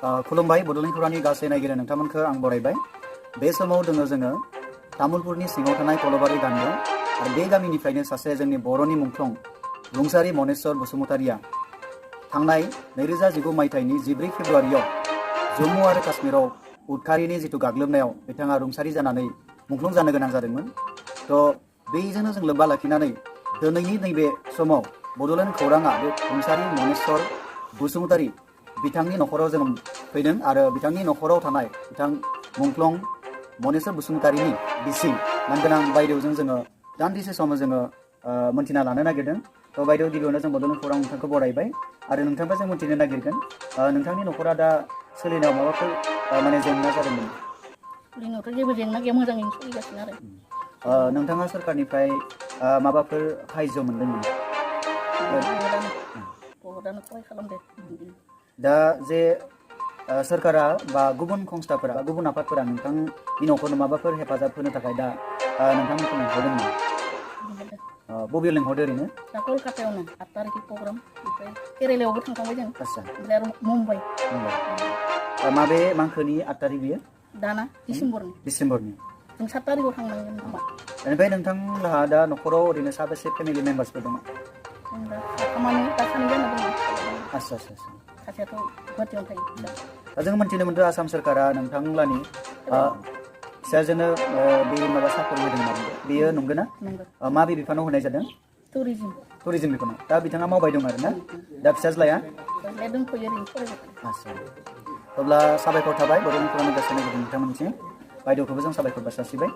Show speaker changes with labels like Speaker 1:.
Speaker 1: खुलुमबाय बड'लेण्ड खौरांनि गासै नायगिरि नोंथांमोनखौ आं बरायबाय। बे समाव जोङो तामुलपुरनि सिङाव थानाय कलबारि गामियाव आरो बे गामिनिफ्रायनो सासे जोंनि बर'नि मुंख्लं रुंसारि मनेस्वर बसुमतारिया थांनाय 2019 मायथाइनि 14 फेब्रुआरियाव जम्मु आरो काश्मीराव उदखारिनि जिथु गाग्लोबनायाव बिथाङा रुंसारि जानानै मुंख्लं जानो गोनां जादोंमोन। थ' बेजोंनो जों लोब्बा लाखिनानै दिनैनि नैबे समाव बड'लेण्ड खौराङा बे रुंसारि मनेस्वर बसुमतारी बिथांनि नखराव जों फैदों आरो बिथांनि नखराव थानाय बिथां मुंख्लं मनेस्वर बसुमतारीनि बिसि मानगोनां बायदेवजों जोङो दान्दिसे समाव जोङो मोनथिना लानो नागिरदों। थ' बायदेव गिबियावनो जों बड'लेण्ड खौरां नोंथांखौ बरायबाय आरो नोंथांखौ जों मोनथिनो नागिरगोन नोंथांनि नखरा दा सोलिनायाव माबाफोर माने जेंना जादोंमोन?
Speaker 2: सोलिनायावथ' जेबो जेंना गैया, मोजाङैनो सोलिगासिनो आरो।
Speaker 1: नोंथाङा सोरखारनिफ्राय माबाफोर साहाय्य मोनदोंमोन?
Speaker 2: बहुदानो सहाय खालामदों।
Speaker 1: दा जे सोरखारा बा गुबुन संस्थाफोरा बा गुबुन आफादफोरा नोंथांनि नखरनो माबाफोर हेफाजाब होनो थाखाय दा नोंथांमोनखौ लिंहरदोंमोन? बबेयाव लिंहरदो ओरैनो?
Speaker 2: दा कलकातायावनो 8 तारिखनि प्रग्राम, ओमफ्राय केरेलायावबो थांखांबाय जों।
Speaker 1: आच्छा।
Speaker 2: ओमफ्राय आरो मुम्बाइ।
Speaker 1: माबे मांखोनि 8 तारिख बियो?
Speaker 2: दाना डिसेम्बरनि।
Speaker 1: डिसेम्बरनि।
Speaker 2: जों 7 तारिखआव थांनांगोन खोमा।
Speaker 1: ओमफ्राय नोंथांलाहा दा नखराव ओरैनो साबेसे फेमिलि मेम्बार्सफोर दङ?
Speaker 2: जों दा साथामानो, दा सानै जाना दङ।
Speaker 1: आच्छा आच्छा।
Speaker 2: सासेयाथ' गुवाहाटियावनो थायो।
Speaker 1: दा जों मोनथिनो मोनदों आसाम सोरखारा नोंथांलानि फिसाजोनो बे माबा साखरि होदों होनना बुंदों, बेयो नंगौ ना?
Speaker 2: नंगौ।
Speaker 1: माबे बिफानाव होनाय जादों? टुरिजिम बिफानाव। दा बिथाङा मावबाय दं आरो ना? दा फिसाज्लाया?
Speaker 2: फिसाज्लाया दंथ'यो, ओरैनो फरायबाय थायो।
Speaker 1: आच्छा। अब्ला साबायखर थाबाय बड'लेण्ड खौरांनि गासै नायगिरि नोंथांमोननिसिम। बायदेवखौबो जों साबायखर जासिबाय।